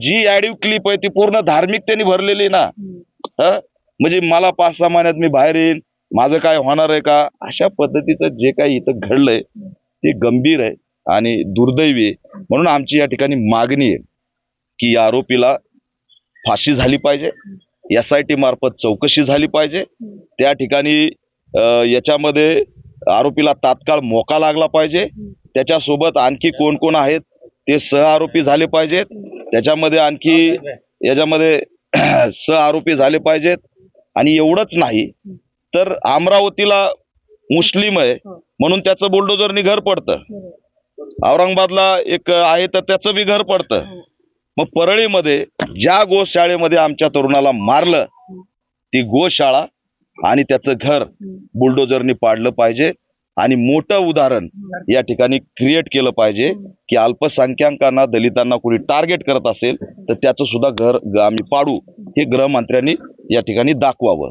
जी audio clip आहे ती पूर्ण धार्मिकतेने भरलेली ना. म्हणजे मला 5-6 महिन्यात मी बाहेर येईन, माझं काय होणार आहे का, अशा पद्धतीचं जे काही इथं घडलंय ते गंभीर आहे आणि दुर्दैवी आहे. म्हणून आमची या ठिकाणी मागणी आहे की या आरोपीला फाशी झाली पाहिजे, SIT मार्फत चौकशी झाली पाहिजे. त्या ठिकाणी याच्यामध्ये आरोपीला तात्काळ मोका लागला पाहिजे. त्याच्यासोबत आणखी कोण कोण आहेत ते सह आरोपी झाले पाहिजेत. त्याच्यामध्ये आणखी याच्यामध्ये सह आरोपी झाले पाहिजेत. आणि एवढंच नाही तर अमरावतीला मुस्लिम आहे म्हणून त्याचं बुलडोजरनी घर पडतं, औरंगाबादला एक आहे तर त्याचं बी घर पडतं. मग परळीमध्ये ज्या गोशाळेमध्ये आमच्या तरुणाला मारलं ती गोशाळा आणि त्याचं घर बुलडोजरनी पाडलं पाहिजे. आणि मोठं उदाहरण या ठिकाणी क्रिएट केलं पाहिजे की अल्पसंख्याकांना दलितांना कोणी टार्गेट करत असेल तर त्याचं सुद्धा घर आम्ही पाडू, हे गृहमंत्र्यांनी या ठिकाणी दाखवावं.